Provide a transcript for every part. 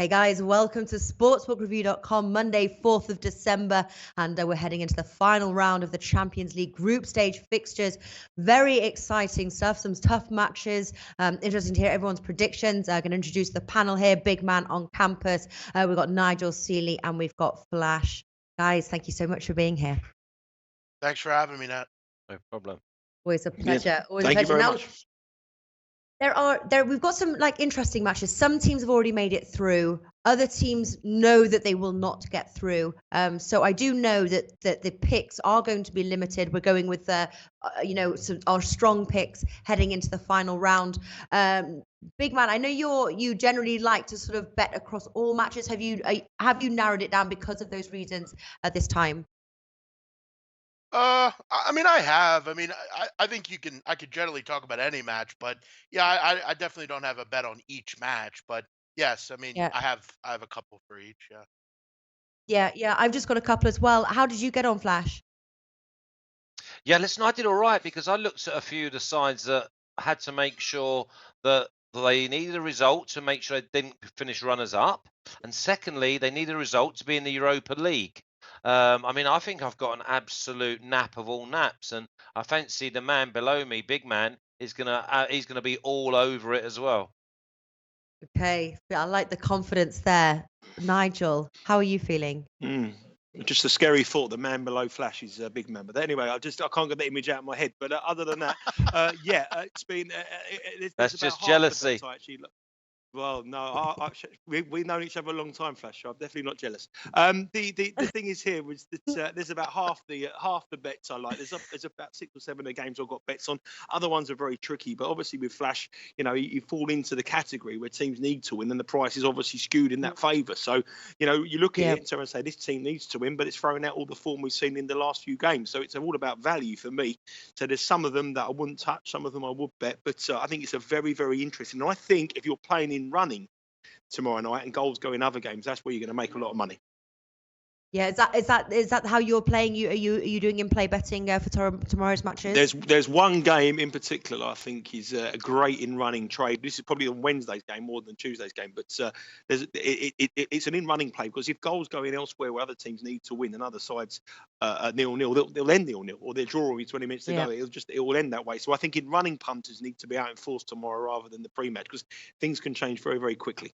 Hey guys, welcome to sportsbookreview.com, Monday, 4th of December, and we're heading into the final round of the Champions League group stage fixtures. Very exciting stuff, some tough matches. Interesting to hear everyone's predictions. I'm going to introduce the panel here, big man on campus. We've got Nigel Seeley and we've got Flash. Guys, thank you so much for being here. Thanks for having me, Nat. No problem. Always a pleasure. Yeah. Always Thank a you pleasure. very Now, much. we've got some interesting matches. Some teams have already made it through. Other teams know that they will not get through. So I do know that the picks are going to be limited. We're going with our strong picks heading into the final round. Big man, I know you generally like to sort of bet across all matches. Have you narrowed it down because of those reasons at this time? I have. I think I could generally talk about any match, but yeah, I definitely don't have a bet on each match. But yes, Yeah. I have a couple for each. Yeah. Yeah. I've just got a couple as well. How did you get on, Flash? Yeah, listen, I did all right because I looked at a few of the sides that had to make sure that they needed a result to make sure they didn't finish runners up. And secondly, they needed a result to be in the Europa League. I think I've got an absolute nap of all naps, and I fancy the man below me, big man, he's gonna be all over it as well. Okay, I like the confidence there. Nigel, how are you feeling? Just a scary thought. The man below Flash is a big man. But anyway, I can't get the image out of my head. But other than that, it's been. That's just jealousy. Well, no, we've known each other a long time, Flash. So I'm definitely not jealous. The thing is here was that there's about half the bets I like. There's about 6 or 7 of the games I've got bets on. Other ones are very tricky, but obviously with Flash, you fall into the category where teams need to win, and the price is obviously skewed in that favour. So you look at it and say this team needs to win, but it's throwing out all the form we've seen in the last few games. So it's all about value for me. So there's some of them that I wouldn't touch, some of them I would bet, but I think it's a very, very interesting. And I think if you're playing in running tomorrow night and goals go in other games, that's where you're going to make a lot of money. Yeah, is that how you're playing? Are you doing in-play betting for tomorrow's matches? There's one game in particular I think is a great in running trade. This is probably on Wednesday's game more than Tuesday's game, but it's an in running play because if goals go in elsewhere where other teams need to win and other sides are 0-0, they'll end 0-0 or they're drawing with 20 minutes to go. It will end that way. So I think in running punters need to be out in force tomorrow rather than the pre-match because things can change very, very quickly.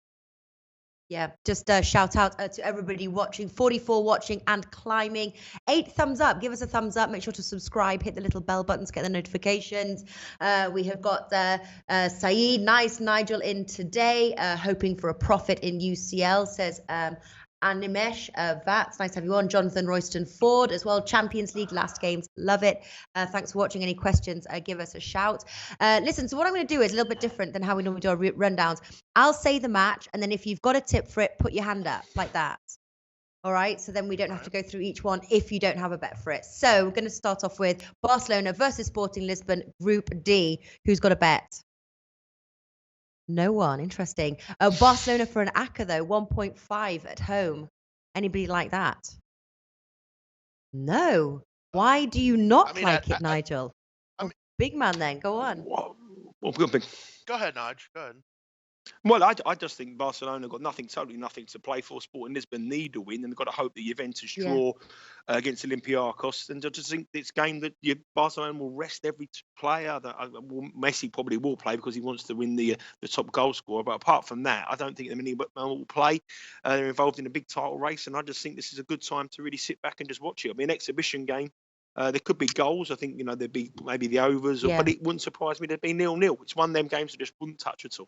Yeah, just shout out to everybody watching, 44 watching and climbing. 8 thumbs up. Give us a thumbs up. Make sure to subscribe. Hit the little bell buttons. Get the notifications. We have got Saeed, nice Nigel in today, hoping for a profit in UCL, says Animesh Vats, nice to have you on. Jonathan Royston Ford as well. Champions League last games, love it. Thanks for watching. Any questions, give us a shout. Listen, so what I'm going to do is a little bit different than how we normally do our rundowns. I'll say the match, and then if you've got a tip for it, put your hand up like that. All right, so then we don't have to go through each one if you don't have a bet for it. So we're going to start off with Barcelona versus Sporting Lisbon, Group D. Who's got a bet? No one. Interesting. Barcelona for an ACCA, though, 1.5 at home. Anybody like that? No. Why do you not like it, Nigel? Big man then. Go on. Go ahead, Nige. Go ahead. Well, I just think Barcelona got totally nothing to play for. Sporting Lisbon need to win, and they've got to hope that Juventus draw against Olympiacos. And I just think this game that Barcelona will rest every player. Messi probably will play because he wants to win the top goal scorer. But apart from that, I don't think many will play. They're involved in a big title race, and I just think this is a good time to really sit back and just watch it. It'll be an exhibition game. There could be goals. I think there'd be maybe the overs, but it wouldn't surprise me to be 0-0. It's one of them games I just wouldn't touch at all.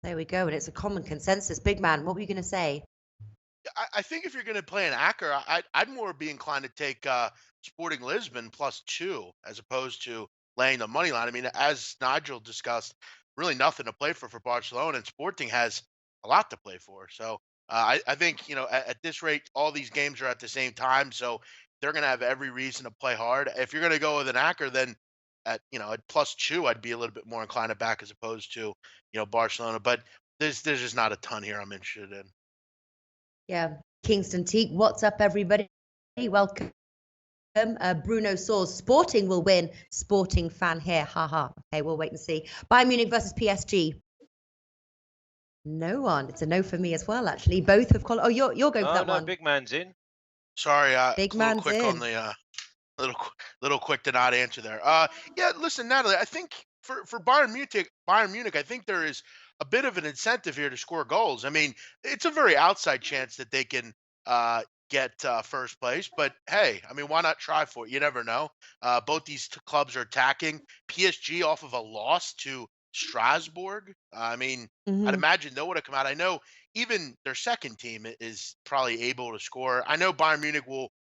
There we go, and it's a common consensus. Big man, what were you going to say? I think if you're going to play an ACCA, I'd more be inclined to take Sporting Lisbon +2 as opposed to laying the money line. As Nigel discussed, really nothing to play for Barcelona, and Sporting has a lot to play for. So I think at this rate, all these games are at the same time, so they're going to have every reason to play hard. If you're going to go with an ACCA, then at +2, I'd be a little bit more inclined to back as opposed to Barcelona. But there's just not a ton here I'm interested in. Yeah, Kingston Teak, what's up, everybody? Welcome. Bruno Soares, Sporting will win. Sporting fan here, haha. Okay, we'll wait and see. Bayern Munich versus PSG. No one. It's a no for me as well, actually. Both have qualified. Oh, you're going for No, that no, one. big man's in. Sorry, Big a little man's quick on in. the little quick to not answer there. Yeah, listen, Natalie, I think for Bayern Munich, I think there is a bit of an incentive here to score goals. I mean, it's a very outside chance that they can get first place, but hey, I mean, why not try for it? You never know. Both these clubs are attacking. PSG off of a loss to Strasbourg. I mean, I'd Hmm. imagine they would have come out. I know even their second team is probably able to score. I know Bayern Munich will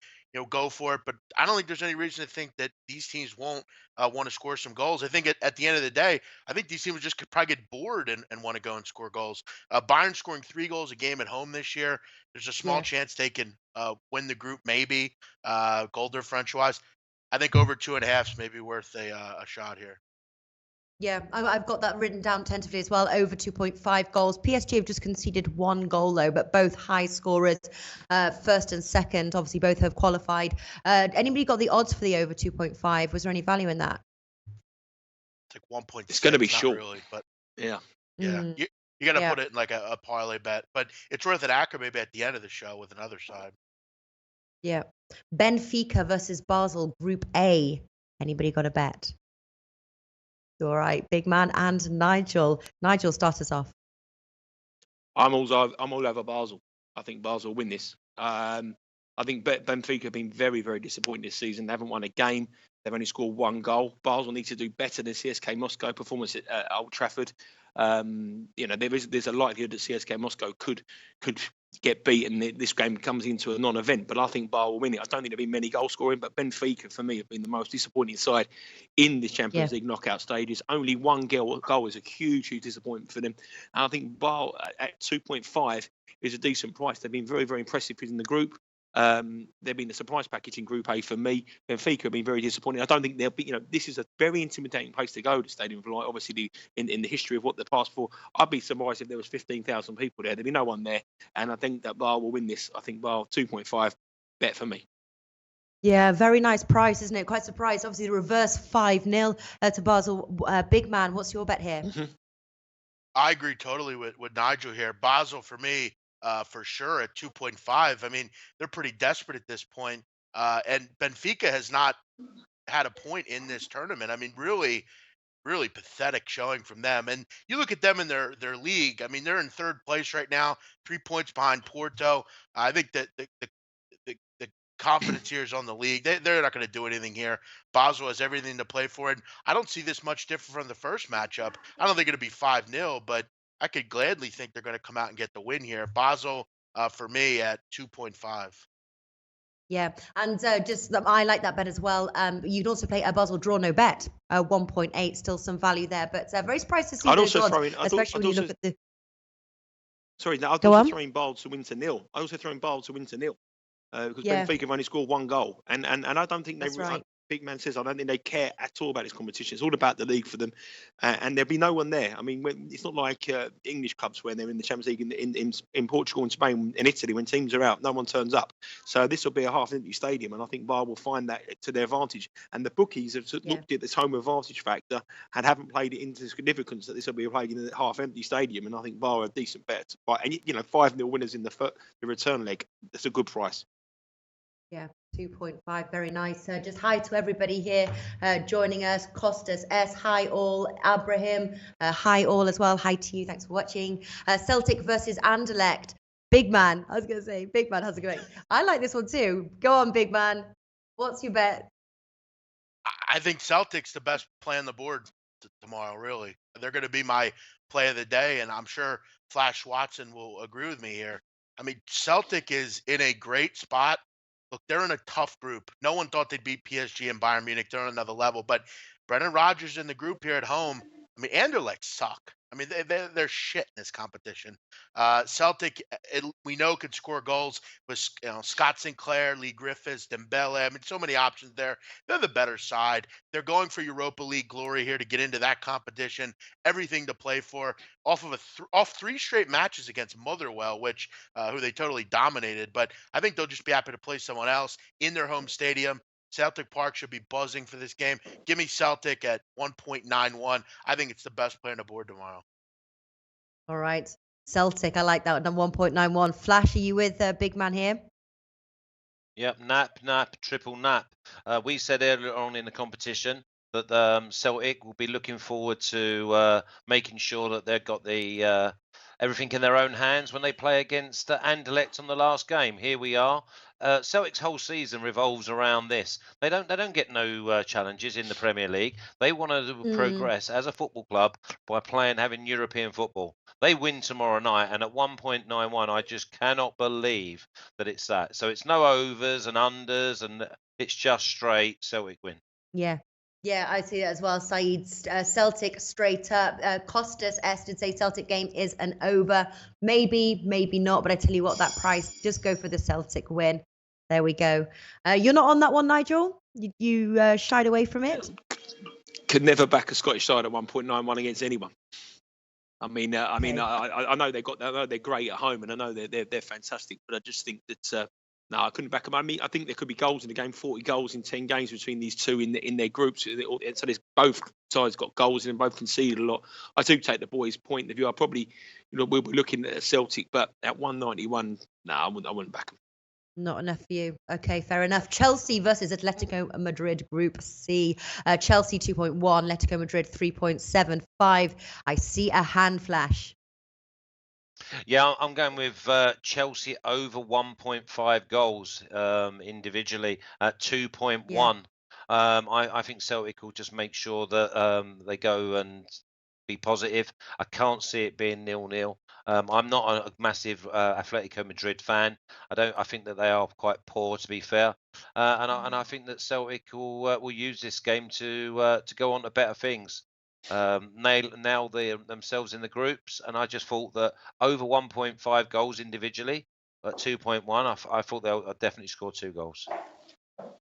go for it. But I don't think there's any reason to think that these teams won't want to score some goals. I think at the end of the day, I think these teams just could probably get bored and want to go and score goals. Bayern scoring 3 goals a game at home this year. There's a small Yeah. chance they can win the group, maybe goal differential wise. I think over 2.5 is maybe worth a shot here. Yeah, I've got that written down tentatively as well, over 2.5 goals. PSG have just conceded 1 goal, though, but both high scorers, first and second. Obviously, both have qualified. Anybody got the odds for the over 2.5? Was there any value in that? It's like 1.6. It's going to be not short. really, but Yeah. yeah, Mm, you got to yeah, put it in like a parlay bet. But it's worth an acre maybe at the end of the show with another side. yeah. Benfica versus Basel, Group A. Anybody got a bet? All right, big man and Nigel. Nigel, start us off. I'm all over Basel. I think Basel win this. I think Benfica have been very, very disappointing this season. They haven't won a game. They've only scored 1 goal. Basel needs to do better than CSK Moscow performance at Old Trafford. There's a likelihood that CSK Moscow could get beaten. This game comes into a non-event, but I think Basel will win it. I don't think there'll be many goal scoring, but Benfica for me have been the most disappointing side in the Champions Yeah. League knockout stages. Only 1 goal is a huge disappointment for them. And I think Basel at 2.5 is a decent price. They've been very, very impressive in the group. They've been a surprise package in Group A for me. Benfica have been very disappointing. I don't think they'll be. This is a very intimidating place to go. The Stadium of Light, obviously, in the history of what they're passed for. I'd be surprised if there was 15,000 people there. There'd be no one there, and I think that Basel will win this. I think Basel 2.5 bet for me. Yeah, very nice price, isn't it? Quite surprised. Obviously, the reverse 5-0 to Basel. Big man, what's your bet here? I agree totally with Nigel here. Basel for me, for sure at 2.5. I mean, they're pretty desperate at this point. And Benfica has not had a point in this tournament. I mean, really, really pathetic showing from them. And you look at them in their league. I mean, they're in third place right now, 3 points behind Porto. I think that the confidence here is on the league. They're not going to do anything here. Basel has everything to play for, and I don't see this much different from the first matchup. I don't think it'll be 5-0, but I could gladly think they're going to come out and get the win here. Basel, for me, at 2.5. Yeah, and I like that bet as well. You'd also play a Basel draw no bet, 1.8, still some value there, but very surprised to see I'd those also odds, throw in. especially when you also, look at the. sorry, now I'd Go also on. throw in Basel to win to nil. I also throw in Basel to win to nil. Because Yeah, Benfica have only scored 1 goal, and I don't think that's right. Big man says I don't think they care at all about this competition. It's all about the league for them, and there'll be no one there. I mean, it's not like English clubs when they're in the Champions League in Portugal and Spain and Italy when teams are out, no one turns up. So this will be a half-empty stadium, and I think Bar will find that to their advantage. And the bookies have Yeah. looked at this home advantage factor and haven't played it into significance that this will be played in a half-empty stadium, and I think Bar are a decent bet. And 5-0 winners in the return leg. That's a good price. Yeah, 2.5, very nice. Just hi to everybody here joining us. Costas S, hi all. Abraham, hi all as well. Hi to you, thanks for watching. Celtic versus Anderlecht. Big man, I was going to say, big man has a great. I like this one too. Go on, big man. What's your bet? I think Celtic's the best play on the board tomorrow, really. They're going to be my play of the day, and I'm sure Flash Watson will agree with me here. I mean, Celtic is in a great spot. Look, they're in a tough group. No one thought they'd beat PSG and Bayern Munich. They're on another level. But Brendan Rodgers in the group here at home. I mean, Anderlecht suck. I mean, they're shit in this competition. Celtic, we know, could score goals with Scott Sinclair, Lee Griffiths, Dembele. I mean, so many options there. They're the better side. They're going for Europa League glory here to get into that competition. Everything to play for. Off of off 3 straight matches against Motherwell, which who they totally dominated. But I think they'll just be happy to play someone else in their home stadium. Celtic Park should be buzzing for this game. Give me Celtic at 1.91. I think it's the best play on the board tomorrow. All right. Celtic, I like that. 1.91. Flash, are you with Big Man here? Yep, nap, triple nap. We said earlier on in the competition that Celtic will be looking forward to making sure that they've got the everything in their own hands when they play against Anderlecht on the last game. Here we are. Celtic's whole season revolves around this. They don't get no challenges in the Premier League. They want to progress as a football club by having European football. They win tomorrow night, and at 1.91, I just cannot believe that it's that. So it's no overs and unders, and it's just straight Celtic win. Yeah. Yeah, I see that as well. Saeed, Celtic straight up. Costas S did say Celtic game is an over. Maybe, maybe not. But I tell you what, that price, just go for the Celtic win. There we go. You're not on that one, Nigel? You shied away from it? Could never back a Scottish side at 1.91 against anyone. I mean, I know they're great at home, and I know they're fantastic. But I just think that no, I couldn't back them. I mean, I think there could be goals in the game. 40 goals in 10 games between these two in their groups. So there's both sides got goals in, and both conceded a lot. I do take the boys' point of view. I probably, we'll be looking at Celtic, but at 191, no, I wouldn't back them. Not enough for you. Okay, fair enough. Chelsea versus Atletico Madrid, Group C. Chelsea 2.1, Atletico Madrid 3.75. I see a hand flash. Yeah, I'm going with Chelsea over 1.5 goals individually at 2.1. Yeah. I think Celtic will just make sure that they go and be positive. I can't see it being 0-0. I'm not a massive Atletico Madrid fan. I think that they are quite poor, to be fair. And I think that Celtic will use this game to go on to better things. Nail themselves in the groups, and I just thought that over 1.5 goals individually at 2.1, I thought they'll definitely score 2 goals.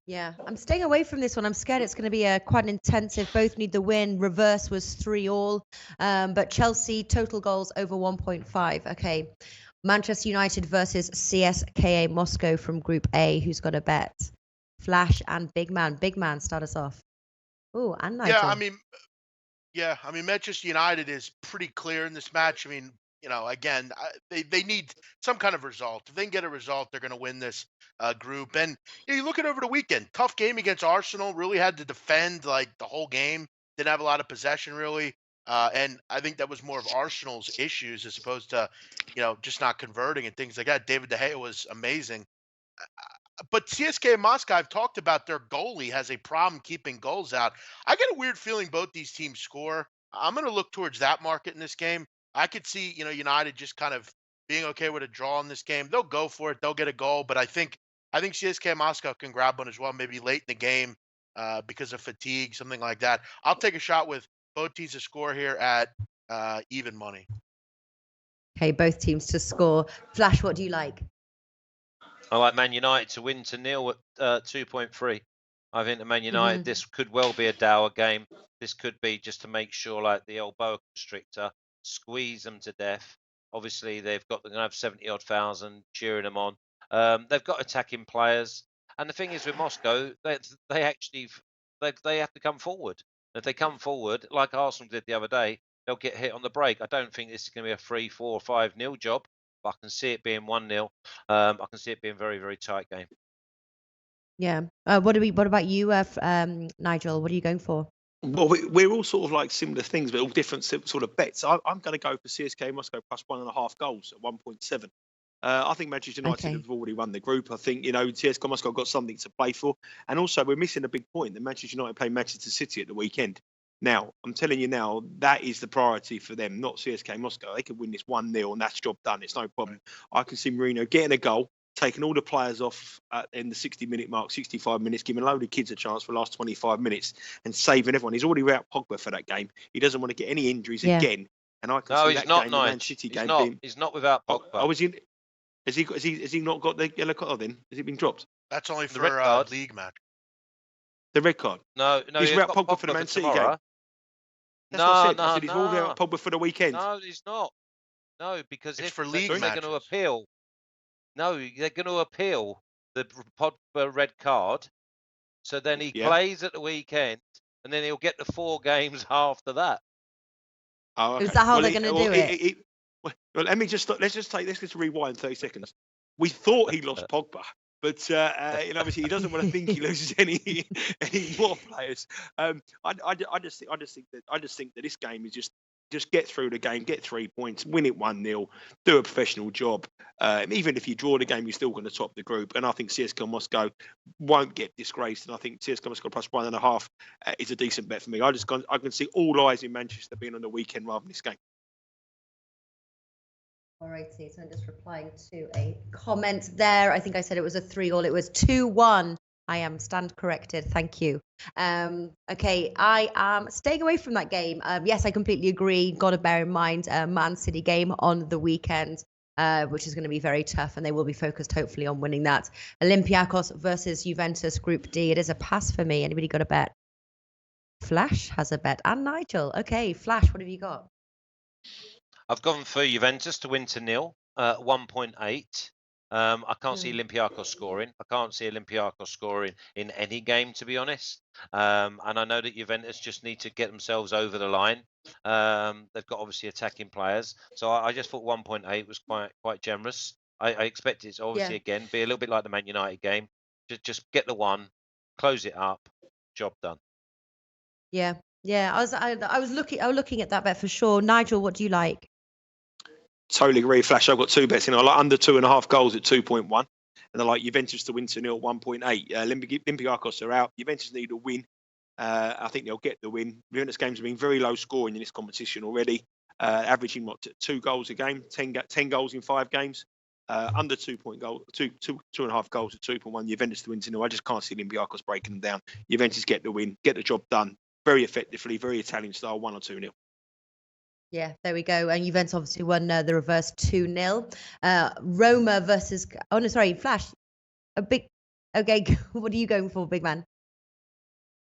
Yeah, I'm staying away from this one. I'm scared it's going to be quite an intensive. Both need the win. Reverse was 3-3. But Chelsea total goals over 1.5. Okay, Manchester United versus CSKA Moscow from Group A. Who's got a bet? Flash and Big Man. Big Man, start us off. Oh, and Nigel. Yeah, I mean, Manchester United is pretty clear in this match. I mean, again, they need some kind of result. If they can get a result, they're going to win this group. And you look at over the weekend, tough game against Arsenal. Really had to defend like the whole game. Didn't have a lot of possession really. And I think that was more of Arsenal's issues as opposed to, just not converting and things like that. David De Gea was amazing. But CSKA Moscow, I've talked about their goalie has a problem keeping goals out. I get a weird feeling both these teams score. I'm going to look towards that market in this game. I could see, United just kind of being okay with a draw in this game. They'll go for it. They'll get a goal. But I think CSKA Moscow can grab one as well, maybe late in the game because of fatigue, something like that. I'll take a shot with both teams to score here at even money. Okay, both teams to score. Flash, what do you like? I like Man United to win to 0 at 2.3. I think the Man United, this could well be a dour game. This could be just to make sure, like the old boa constrictor, squeeze them to death. Obviously, they're going to have 70-odd thousand cheering them on. They've got attacking players, and the thing is with Moscow, they have to come forward. If they come forward, like Arsenal did the other day, they'll get hit on the break. I don't think this is going to be a 3, 4, or 5-0 job. But I can see it being 1-0. I can see it being a very, very tight game. Yeah. What about you, Nigel? What are you going for? Well, we're all sort of like similar things, but all different sort of bets. I'm going to go for CSKA Moscow plus 1.5 goals at 1.7. I think Manchester United have already won the group. I think, CSKA Moscow got something to play for. And also, we're missing a big point that Manchester United play Manchester City at the weekend. Now, I'm telling you now, that is the priority for them, not CSKA Moscow. They could win this 1-0 and that's job done. It's no problem. I can see Mourinho getting a goal, taking all the players off in the 60-minute mark, 65 minutes, giving a load of kids a chance for the last 25 minutes and saving everyone. He's already out Pogba for that game. He doesn't want to get any injuries again. And I can see that game, the Man City game. He's not without Pogba. Has he not got the yellow card then? Has it been dropped? That's only for a league match. The red card? No. He's without Pogba for the Man City game. That's what I said. He's all out Pogba for the weekend. No, he's not. No, because it's if for league they're going to appeal. No, they're going to appeal the Pogba red card. So then he plays at the weekend, and then he'll get the 4 games after that. Oh, okay. Is that how they're going to do it? Well, let's just rewind 30 seconds. We thought he lost Pogba, but obviously he doesn't want to think he loses any more players. I just think that this game is just get through the game, get 3 points, win it 1-0, do a professional job. Even if you draw the game, you're still going to top the group. And I think CSKA Moscow won't get disgraced. And I think CSKA Moscow plus 1.5 is a decent bet for me. I can see all eyes in Manchester being on the weekend rather than this game. All right, so I'm just replying to a comment there. I think I said it was a 3-all. It was 2-1. I am stand corrected. Thank you. Okay, I am staying away from that game. Yes, I completely agree. Got to bear in mind Man City game on the weekend, which is going to be very tough, and they will be focused hopefully on winning that. Olympiacos versus Juventus Group D. It is a pass for me. Anybody got a bet? Flash has a bet, and Nigel. Okay, Flash, what have you got? I've gone for Juventus to win to 0, 1.8. I can't see Olympiacos scoring. I can't see Olympiacos scoring in any game, to be honest. And I know that Juventus just need to get themselves over the line. They've got obviously attacking players, so I just thought 1.8 was quite generous. I expect it's obviously again be a little bit like the Man United game. Just get the one, close it up, job done. Yeah. I was looking at that bet for sure. Nigel, what do you like? Totally agree, Flash. I've got 2 bets in. I like under 2.5 goals at 2.1, and I like Juventus to win to 0 1.8. Olympiacos are out. Juventus need a win. I think they'll get the win. Juventus games have been very low scoring in this competition already, averaging 2 goals a game, 10 goals in 5 games. Under 2.5 goals at 2.1. Juventus to win to 0. I just can't see Olympiacos breaking them down. Juventus get the win, get the job done very effectively, very Italian style, 1 or 2-0. Yeah, there we go. And Juventus obviously won the reverse 2-0. Roma versus. Oh no, sorry, Flash. Okay, what are you going for, big man?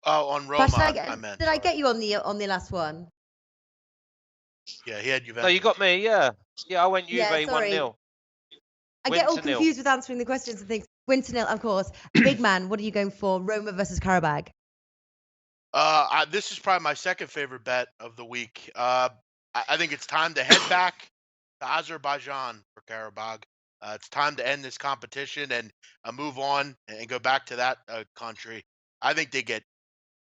Oh, on Roma, Flash, I meant. Did I get you on the last one? Yeah, he had Juventus. No, you got me. Yeah, I went Juve sorry. 1-0. I get all confused with answering the questions and things. Win to 0, of course. Big man, what are you going for? Roma versus Qarabag. This is probably my second favorite bet of the week. I think it's time to head back to Azerbaijan for Qarabag. It's time to end this competition and move on and go back to that country. I think they get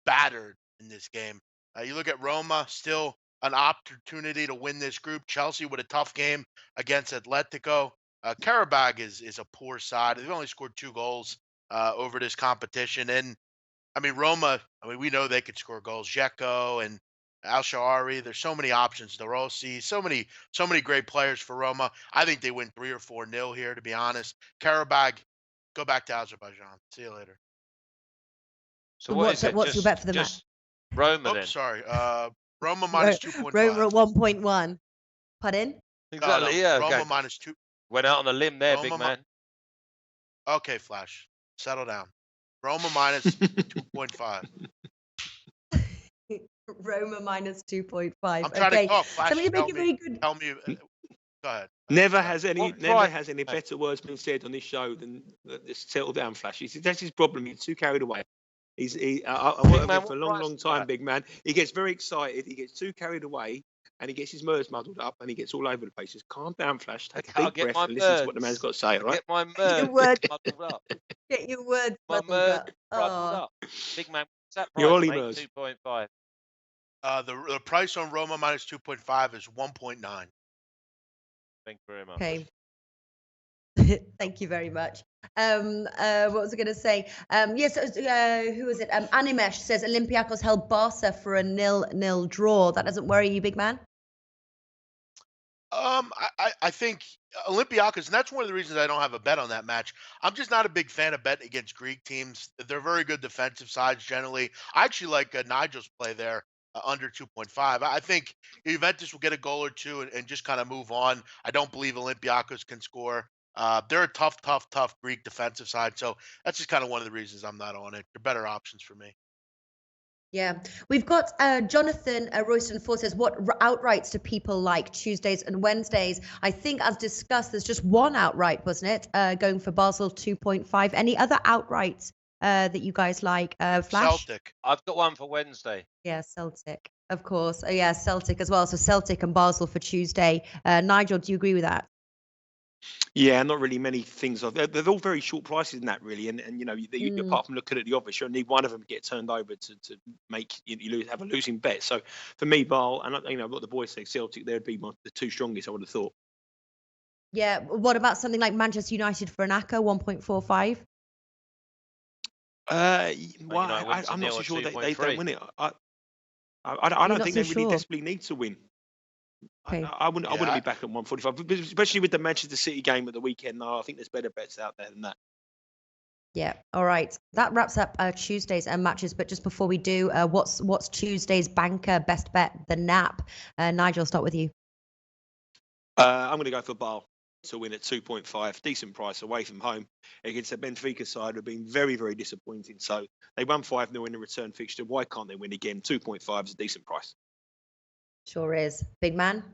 battered in this game. You look at Roma, still an opportunity to win this group. Chelsea with a tough game against Atletico. Qarabag is a poor side. They've only scored 2 goals over this competition. And, I mean, Roma, we know they could score goals. Dzeko and Al-Shawari, there's so many options. De Rossi, so many great players for Roma. I think they win 3 or 4-0 here, to be honest. Qarabag, go back to Azerbaijan. See you later. So what's your bet for the match? Roma then. Sorry. Roma minus 2.5. Roma at 1.1. Pardon? Exactly. No, yeah. Roma Okay. minus 2. Went out on a limb there, big man. Okay, Flash. Settle down. Roma minus 2.5. Roma minus 2.5. I'm trying to talk. Flash, Somebody make it very good. Tell me. Go ahead. Never has any better words been said on this show than settle down, Flash. That's his problem. He's too carried away. I worked with him for a long time, big man. He gets very excited. He gets too carried away, and he gets his nerves muddled up, and he gets all over the place. Just calm down, Flash. Take a deep breath and listen to what the man's got to say. All right? Get my nerves muddled up. Get your words muddled up. Big man. What's that price, Your Ollie mate? Mers. 2.5. The price on Roma minus 2.5 is 1.9. Thank you very much. Okay. Thank you very much. What was I going to say? Yes, who was it? Animesh says Olympiacos held Barca for a 0-0 draw. That doesn't worry you, big man? I think Olympiacos, and that's one of the reasons I don't have a bet on that match. I'm just not a big fan of betting against Greek teams. They're very good defensive sides generally. I actually like Nigel's play there. Under 2.5. I think Juventus will get a goal or two and just kind of move on. I don't believe Olympiacos can score. They're a tough Greek defensive side. So that's just kind of one of the reasons I'm not on it. They're better options for me. Yeah. We've got Jonathan Royston Ford says, what outrights do people like Tuesdays and Wednesdays? I think as discussed, there's just one outright, wasn't it? Going for Basel 2.5. Any other outrights that you guys like? Flash? Celtic. I've got one for Wednesday. Yeah, Celtic. Of course. Oh, yeah, Celtic as well. So Celtic and Basel for Tuesday. Nigel, do you agree with that? Yeah, not really many things. They're all very short prices in that, really. And you know, Mm. apart from looking at the obvious, you only need one of them to get turned over to make have a losing bet. So for me, Basel, and you know what the boys say, Celtic, they'd be the two strongest. I would have thought. Yeah. What about something like Manchester United for an ACCA, 1.45? Well, United win to I'm not nil so at sure they 2.3. don't win it. I You're don't not think so they really sure. desperately need to win. Okay. I wouldn't Yeah, be back at 145, especially with the Manchester City game at the weekend. No, I think there's better bets out there than that. Yeah. All right. That wraps up Tuesday's matches. But just before we do, what's Tuesday's banker best bet? The nap. Nigel, I'll start with you. I'm going to go for Basel to win at 2.5, decent price away from home against the Benfica side, have been very, very disappointing. So they won 5-0 in the return fixture. Why can't they win again? 2.5 is a decent price. Sure is. Big man.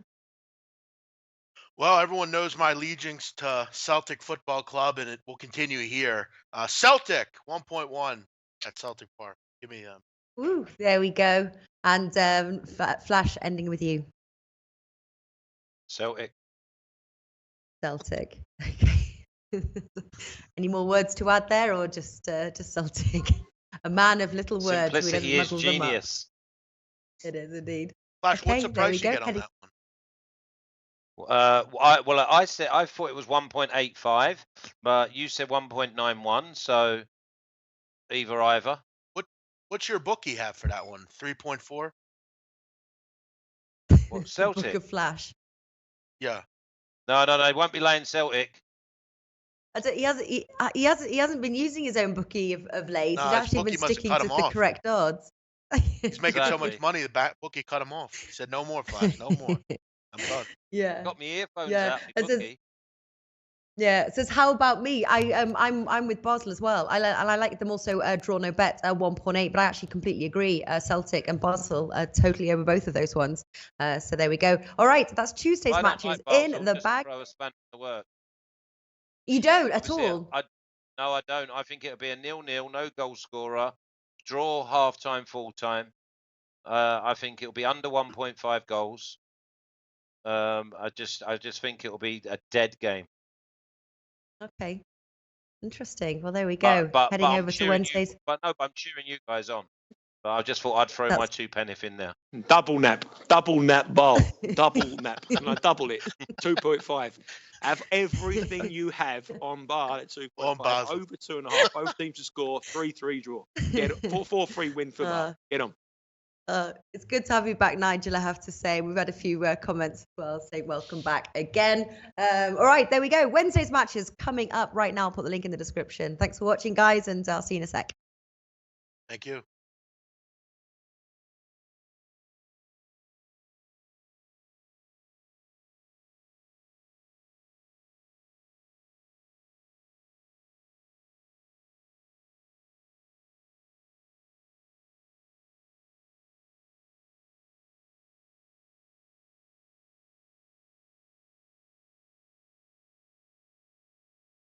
Well, everyone knows my allegiance to Celtic Football Club, and it will continue here. Celtic 1.1 at Celtic Park. Give me Woo, there we go. And Flash, ending with you. Celtic. Celtic. Okay. Any more words to add there, or just Celtic? A man of little words. Who Simplicity is doesn't muddle them up. genius. It is indeed. Flash. What's Okay, the there we price you go. get on Kenny. that one? I thought it was 1.85, but you said 1.91, so either. What's your bookie have for that one? 3.4? What, Book Celtic? of Flash. Yeah. No, he won't be laying Celtic. He hasn't been using his own bookie of late. No, He's his actually bookie been must have sticking cut to him the off. correct odds. He's making so Exactly. much money, the bookie cut him off. He said, "No more, Flash. No more. I'm done." Yeah. Got me earphones Yeah. out. It says, Bookie. yeah. It says, how about me? I'm with Basel as well. I like them also. Draw no bet 1.8, but I actually completely agree. Celtic and Basel totally over both of those ones. So there we go. All right, that's Tuesday's I don't matches like Basel, in the just bag. throw a spanner in the works. You don't at Obviously, all. No, I don't. I think it'll be a 0-0, no goal scorer, draw half time, full time. I think it'll be under 1.5 goals. I just think it'll be a dead game. Okay. Interesting. Well, there we go. But Heading I'm over to cheering Wednesdays. I'm cheering you guys on. But I just thought I'd throw my That's- 2 pence in there. Double nap Basel, double nap. Can I double it? 2.5. Have everything you have on Basel at 2.5. On Basel. Over 2.5. Both teams to score. 3-3 draw. Get 4-3 win for Basel. Get on. It's good to have you back, Nigel, I have to say. We've had a few comments as well saying welcome back again. All right, there we go. Wednesday's matches coming up right now. I'll put the link in the description. Thanks for watching, guys, and I'll see you in a sec. Thank you.